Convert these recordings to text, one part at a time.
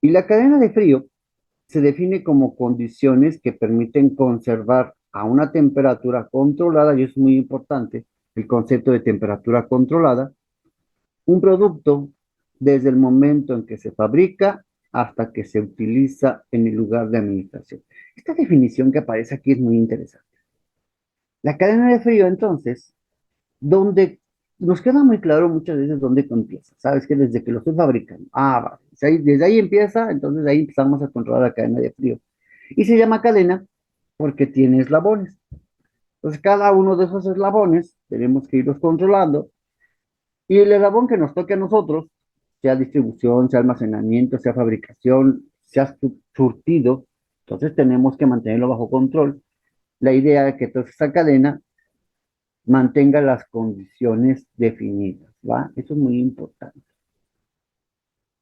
Y la cadena de frío se define como condiciones que permiten conservar a una temperatura controlada, y es muy importante el concepto de temperatura controlada, un producto desde el momento en que se fabrica hasta que se utiliza en el lugar de administración. Esta definición que aparece aquí es muy interesante. La cadena de frío, entonces, donde nos queda muy claro muchas veces dónde empieza. Sabes que desde que lo estoy fabricando, vale. Desde ahí empieza, entonces ahí empezamos a controlar la cadena de frío. Y se llama cadena porque tiene eslabones. Entonces, cada uno de esos eslabones tenemos que irlos controlando. Y el eslabón que nos toque a nosotros, sea distribución, sea almacenamiento, sea fabricación, sea surtido, entonces tenemos que mantenerlo bajo control. La idea es que toda esa cadena mantenga las condiciones definidas, ¿va? Eso es muy importante.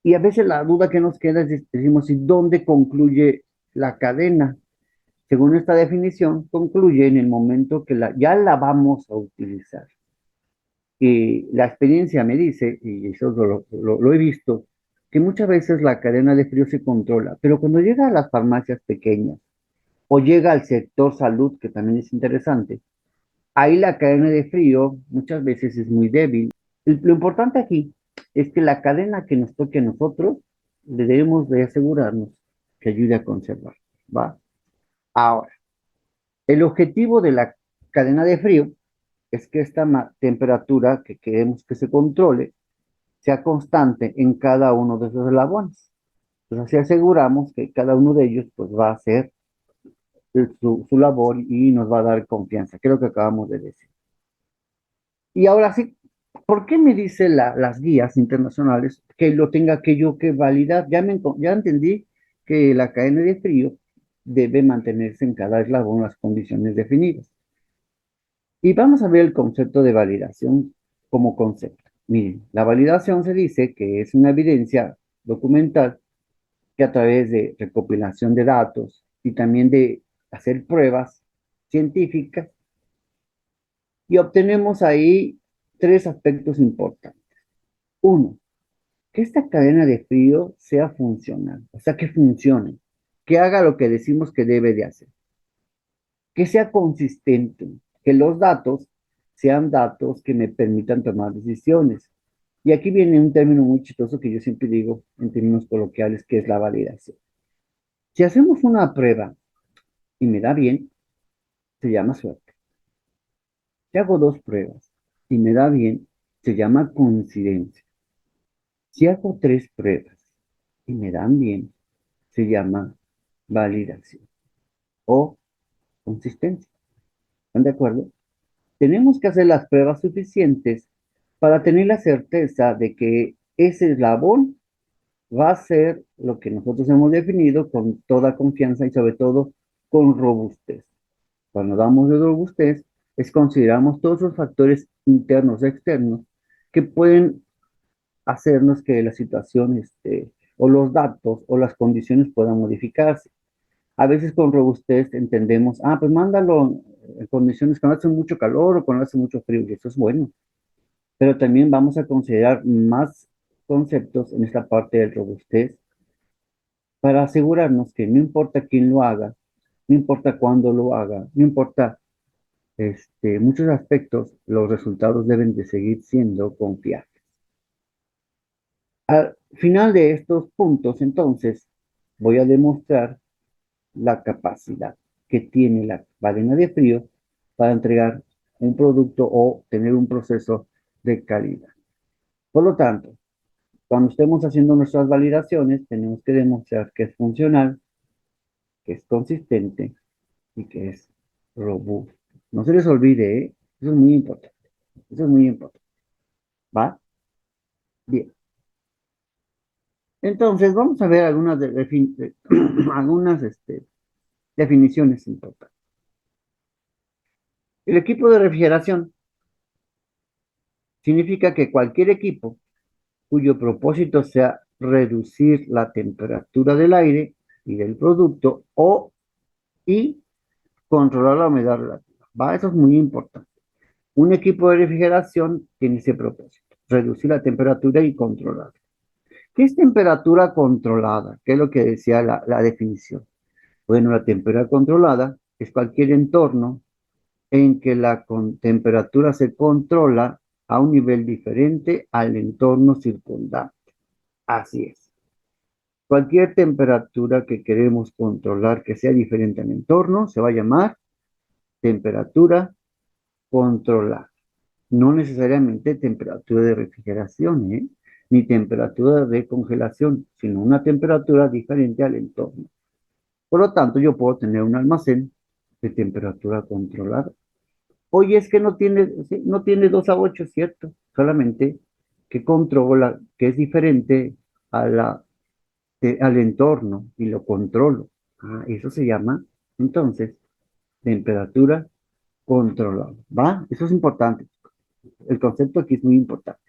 Y a veces la duda que nos queda es, decimos, ¿y dónde concluye la cadena? Según esta definición, concluye en el momento que ya la vamos a utilizar. Y la experiencia me dice, y eso lo he visto, que muchas veces la cadena de frío se controla, pero cuando llega a las farmacias pequeñas o llega al sector salud, que también es interesante, ahí la cadena de frío muchas veces es muy débil. Lo importante aquí es que la cadena que nos toque a nosotros, debemos de asegurarnos que ayude a conservar, ¿va? Ahora, el objetivo de la cadena de frío es que esta temperatura que queremos que se controle sea constante en cada uno de esos eslabones. Entonces, así aseguramos que cada uno de ellos pues va a hacer su labor y nos va a dar confianza, que es lo que acabamos de decir. Y ahora sí, ¿por qué me dice las guías internacionales que lo tenga que yo que validar? Ya entendí que la cadena de frío debe mantenerse en cada eslabón las condiciones definidas. Y vamos a ver el concepto de validación como concepto. Miren, la validación se dice que es una evidencia documental que a través de recopilación de datos y también de hacer pruebas científicas y obtenemos ahí tres aspectos importantes. Uno, que esta cadena de frío sea funcional, o sea, que funcione, que haga lo que decimos que debe de hacer, que sea consistente, que los datos sean datos que me permitan tomar decisiones. Y aquí viene un término muy chistoso que yo siempre digo en términos coloquiales, que es la validación. Si hacemos una prueba y me da bien, se llama suerte. Si hago dos pruebas y me da bien, se llama coincidencia. Si hago tres pruebas y me dan bien, se llama validación o consistencia. ¿Están de acuerdo? Tenemos que hacer las pruebas suficientes para tener la certeza de que ese eslabón va a ser lo que nosotros hemos definido con toda confianza y sobre todo con robustez. Cuando damos de robustez, consideramos todos los factores internos e externos que pueden hacernos que la situación o los datos o las condiciones puedan modificarse. A veces con robustez entendemos, pues mándalo en condiciones cuando hace mucho calor o cuando hace mucho frío, y eso es bueno. Pero también vamos a considerar más conceptos en esta parte de robustez para asegurarnos que no importa quién lo haga, no importa cuándo lo haga, no importa muchos aspectos, los resultados deben de seguir siendo confiables. Al final de estos puntos, entonces, voy a demostrar la capacidad que tiene la cadena de frío para entregar un producto o tener un proceso de calidad. Por lo tanto, cuando estemos haciendo nuestras validaciones, tenemos que demostrar que es funcional, que es consistente y que es robusto. No se les olvide, ¿eh? Eso es muy importante. Eso es muy importante. ¿Va? Bien. Entonces, vamos a ver algunas, algunas definiciones importantes. El equipo de refrigeración significa que cualquier equipo cuyo propósito sea reducir la temperatura del aire y del producto y controlar la humedad relativa. ¿Va? Eso es muy importante. Un equipo de refrigeración tiene ese propósito, reducir la temperatura y controlar. ¿Qué es temperatura controlada? ¿Qué es lo que decía la definición? Bueno, la temperatura controlada es cualquier entorno en que temperatura se controla a un nivel diferente al entorno circundante. Así es. Cualquier temperatura que queremos controlar que sea diferente al entorno se va a llamar temperatura controlada. No necesariamente temperatura de refrigeración, ¿eh? Ni temperatura de congelación, sino una temperatura diferente al entorno. Por lo tanto, yo puedo tener un almacén de temperatura controlada. Oye, es que no tiene, sí, no tiene 2 a 8, ¿cierto? Solamente que controla, que es diferente a al entorno y lo controlo. Ah, eso se llama, entonces, temperatura controlada. ¿Va? Eso es importante. El concepto aquí es muy importante.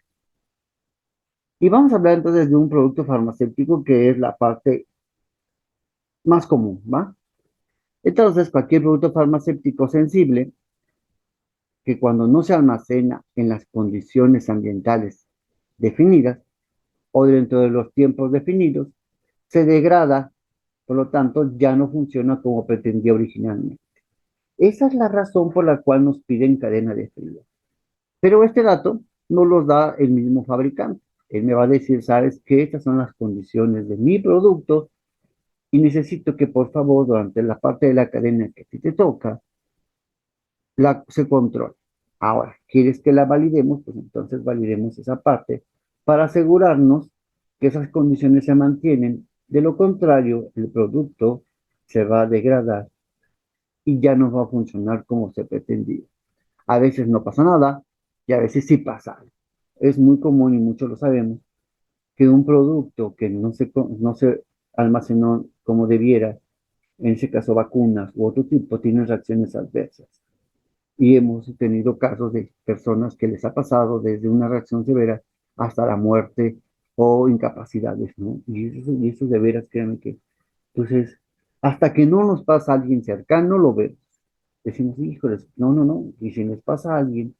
Y vamos a hablar entonces de un producto farmacéutico que es la parte más común, ¿va? Entonces, cualquier producto farmacéutico sensible que cuando no se almacena en las condiciones ambientales definidas o dentro de los tiempos definidos, se degrada, por lo tanto, ya no funciona como pretendía originalmente. Esa es la razón por la cual nos piden cadena de frío. Pero este dato no los da el mismo fabricante. Él me va a decir, sabes que estas son las condiciones de mi producto y necesito que por favor durante la parte de la cadena que a ti te toca, se controle. Ahora, ¿quieres que la validemos? Pues entonces validemos esa parte para asegurarnos que esas condiciones se mantienen. De lo contrario, el producto se va a degradar y ya no va a funcionar como se pretendía. A veces no pasa nada y a veces sí pasa algo. Es muy común y muchos lo sabemos que un producto que no se almacenó como debiera, en ese caso vacunas u otro tipo, tiene reacciones adversas. Y hemos tenido casos de personas que les ha pasado desde una reacción severa hasta la muerte o incapacidades, ¿no? Y eso de veras, créanme que, entonces, hasta que no nos pasa a alguien cercano, lo vemos. Decimos, híjoles, no, no, no. Y si nos pasa a alguien,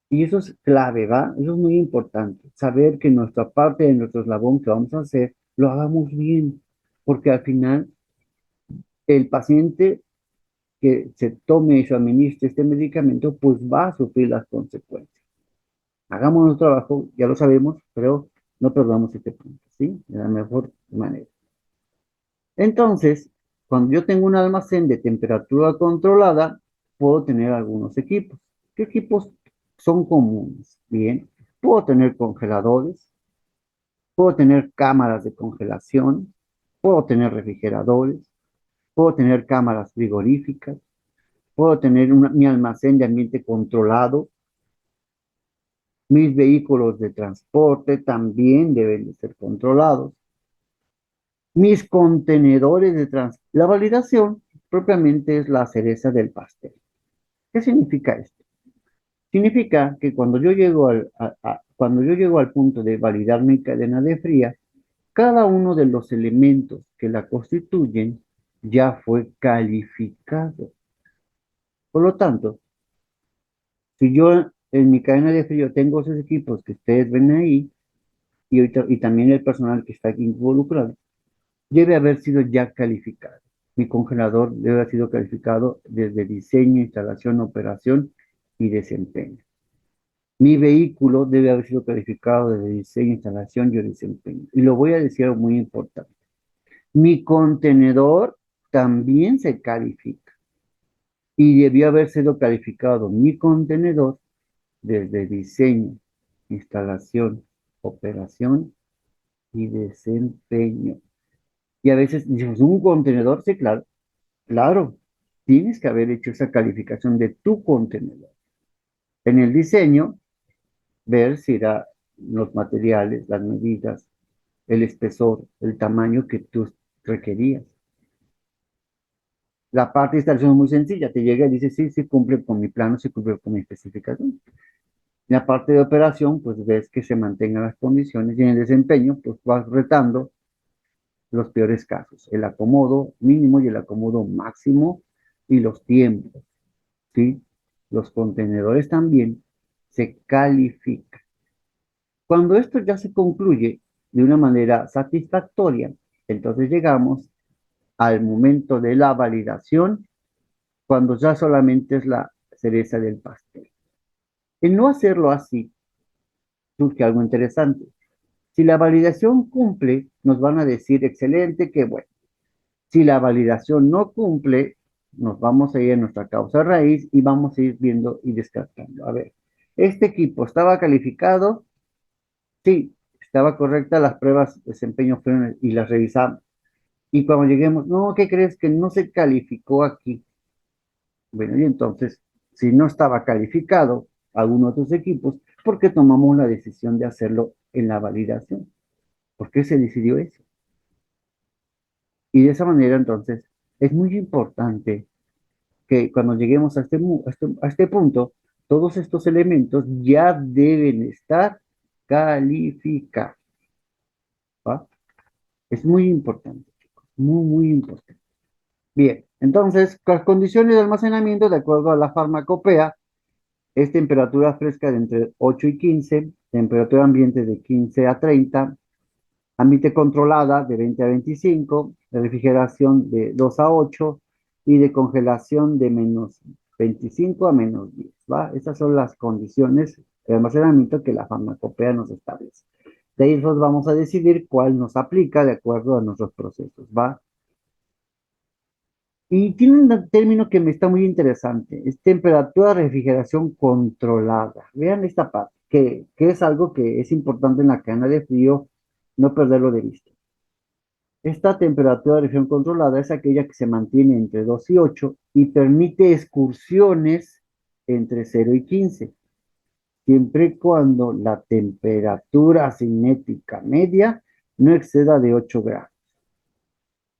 y eso es clave, ¿va? Eso es muy importante. Saber que nuestra parte de nuestro eslabón que vamos a hacer, lo hagamos bien. Porque al final, el paciente que se tome y se administre este medicamento, pues va a sufrir las consecuencias. Hagamos nuestro trabajo, ya lo sabemos, pero no perdamos este punto, ¿sí? De la mejor manera. Entonces, cuando yo tengo un almacén de temperatura controlada, puedo tener algunos equipos. ¿Qué equipos son comunes? Bien, puedo tener congeladores, puedo tener cámaras de congelación, puedo tener refrigeradores, puedo tener cámaras frigoríficas, puedo tener mi almacén de ambiente controlado. Mis vehículos de transporte también deben de ser controlados. Mis contenedores de transporte. La validación propiamente es la cereza del pastel. ¿Qué significa esto? Significa que cuando yo llego al punto de validar mi cadena de fría, cada uno de los elementos que la constituyen ya fue calificado. Por lo tanto, si yo en mi cadena de frío tengo esos equipos que ustedes ven ahí, y también el personal que está aquí involucrado, debe haber sido ya calificado. Mi congelador debe haber sido calificado desde diseño, instalación, operación y desempeño. Mi vehículo debe haber sido calificado desde diseño, instalación y desempeño. Y lo voy a decir algo muy importante. Mi contenedor también se califica y debió haber sido calificado mi contenedor desde diseño, instalación, operación y desempeño. Y a veces decimos, un contenedor, sí, claro, claro, tienes que haber hecho esa calificación de tu contenedor. En el diseño, ver si era los materiales, las medidas, el espesor, el tamaño que tú requerías. La parte de instalación es muy sencilla, te llega y dice, sí, sí cumple con mi plano, sí cumple con mi especificación. La parte de operación, pues ves que se mantengan las condiciones y en el desempeño, pues vas retando los peores casos, el acomodo mínimo y el acomodo máximo y los tiempos, ¿sí? Los contenedores también se califican. Cuando esto ya se concluye, de una manera satisfactoria. Entonces llegamos al momento de la validación, cuando ya solamente es la cereza del pastel. El no hacerlo así surge algo interesante. Si la validación cumple, nos van a decir excelente, que bueno. Si la validación no cumple, nos vamos a ir a nuestra causa raíz y vamos a ir viendo y descartando. A ver, ¿este equipo estaba calificado? Sí, estaba correcta, las pruebas de desempeño fueron y las revisamos. Y cuando lleguemos, no, ¿qué crees? Que no se calificó aquí. Bueno, y entonces, si no estaba calificado alguno de otros equipos, ¿por qué tomamos la decisión de hacerlo en la validación? ¿Por qué se decidió eso? Y de esa manera, entonces, es muy importante que cuando lleguemos a este punto, todos estos elementos ya deben estar calificados, ¿va? Es muy importante, chicos, muy, muy importante. Bien, entonces, las condiciones de almacenamiento, de acuerdo a la farmacopea, es temperatura fresca de entre 8 y 15, temperatura ambiente de 15 a 30, ambiente controlada de 20 a 25, de refrigeración de 2 a 8 y de congelación de menos 25 a menos 10, ¿va? Esas son las condiciones de almacenamiento que la farmacopea nos establece. De ahí nosotros vamos a decidir cuál nos aplica de acuerdo a nuestros procesos, ¿va? Y tiene un término que me está muy interesante, es temperatura de refrigeración controlada. Vean esta parte, que es algo que es importante en la cadena de frío, no perderlo de vista. Esta temperatura de refrigeración controlada es aquella que se mantiene entre 2 y 8 y permite excursiones entre 0 y 15, siempre y cuando la temperatura cinética media no exceda de 8 grados.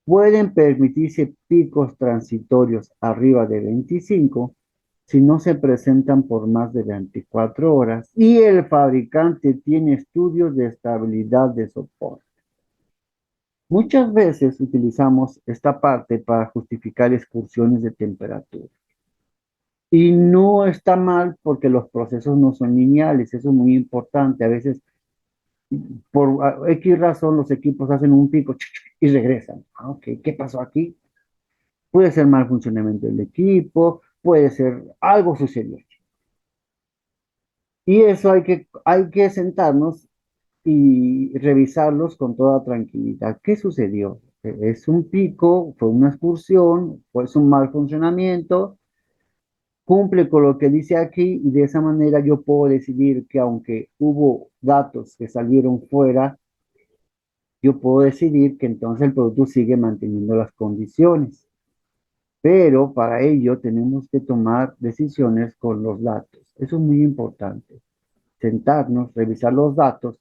Pueden permitirse picos transitorios arriba de 25 si no se presentan por más de 24 horas y el fabricante tiene estudios de estabilidad de soporte. Muchas veces utilizamos esta parte para justificar excursiones de temperatura. Y no está mal porque los procesos no son lineales, eso es muy importante. A veces, por X razón, los equipos hacen un pico y regresan. Ok, ¿qué pasó aquí? Puede ser mal funcionamiento del equipo, puede ser algo sucedió. Y eso hay que sentarnos y revisarlos con toda tranquilidad. ¿Qué sucedió? ¿Es un pico? ¿Fue una excursión? ¿Fue un mal funcionamiento? Cumple con lo que dice aquí y de esa manera yo puedo decidir que aunque hubo datos que salieron fuera, yo puedo decidir que entonces el producto sigue manteniendo las condiciones. Pero para ello tenemos que tomar decisiones con los datos. Eso es muy importante. Sentarnos, revisar los datos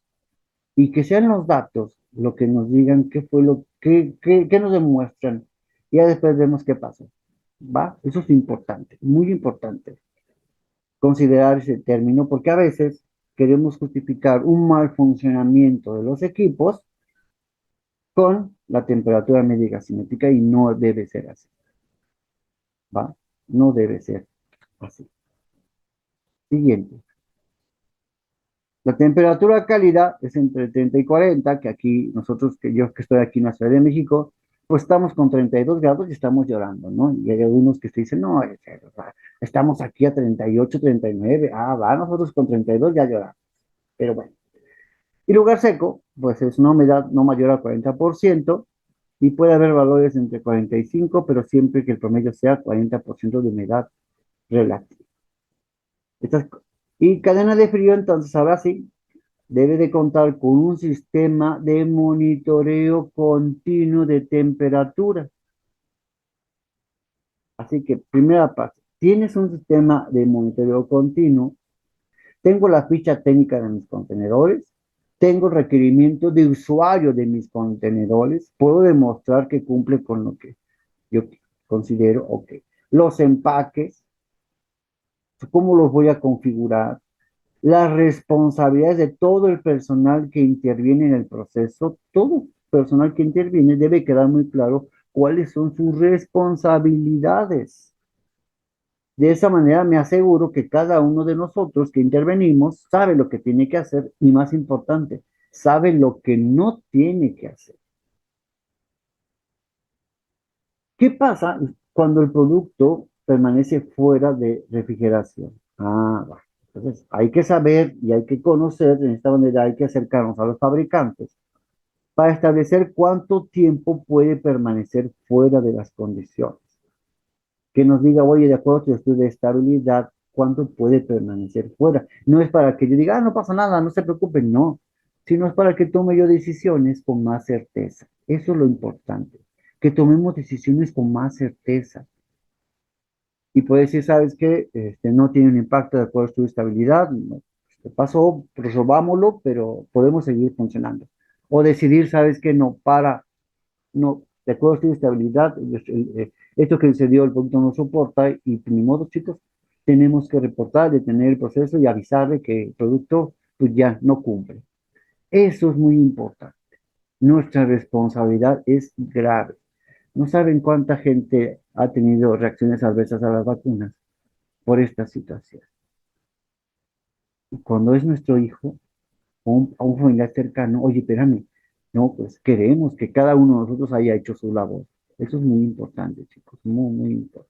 y que sean los datos lo que nos digan qué fue qué nos demuestran. Y ya después vemos qué pasó. ¿Va? Eso es importante, muy importante considerar ese término porque a veces queremos justificar un mal funcionamiento de los equipos con la temperatura media cinética y no debe ser así. ¿Va? No debe ser así. Siguiente. La temperatura cálida es entre 30 y 40, que aquí nosotros, que yo que estoy aquí en la Ciudad de México, pues estamos con 32 grados y estamos llorando, ¿no? Y hay algunos que te dicen, no, estamos aquí a 38, 39, va, nosotros con 32 ya lloramos, pero bueno. Y lugar seco, pues es una humedad no mayor al 40% y puede haber valores entre 45, pero siempre que el promedio sea 40% de humedad relativa. Estas, y cadena de frío, entonces ahora sí, debe de contar con un sistema de monitoreo continuo de temperatura. Así que, primera parte, tienes un sistema de monitoreo continuo. Tengo la ficha técnica de mis contenedores. Tengo requerimientos de usuario de mis contenedores. Puedo demostrar que cumple con lo que yo considero ok. Los empaques, cómo los voy a configurar, las responsabilidades de todo el personal que interviene en el proceso, todo personal que interviene debe quedar muy claro cuáles son sus responsabilidades. De esa manera me aseguro que cada uno de nosotros que intervenimos sabe lo que tiene que hacer y más importante, sabe lo que no tiene que hacer. ¿Qué pasa cuando el producto permanece fuera de refrigeración? Va. Entonces, hay que saber y hay que conocer, de esta manera hay que acercarnos a los fabricantes para establecer cuánto tiempo puede permanecer fuera de las condiciones. Que nos diga, oye, de acuerdo a tu estudio de estabilidad, cuánto puede permanecer fuera. No es para que yo diga, no pasa nada, no se preocupen, no, sino es para que tome yo decisiones con más certeza. Eso es lo importante, que tomemos decisiones con más certeza. Y puede decir, ¿sabes qué? No tiene un impacto de acuerdo a tu estabilidad, no, pasó, resolvámoslo, pero podemos seguir funcionando. O decidir, ¿sabes qué? No, no, de acuerdo a tu estabilidad, esto que se dio el producto no soporta y ni modo, chicos, tenemos que reportar, detener el proceso y avisarle que el producto pues ya no cumple. Eso es muy importante. Nuestra responsabilidad es grave. No saben cuánta gente ha tenido reacciones adversas a las vacunas por esta situación. Y cuando es nuestro hijo o a un familiar cercano, oye, espérame, no, pues queremos que cada uno de nosotros haya hecho su labor. Eso es muy importante, chicos, muy, muy importante.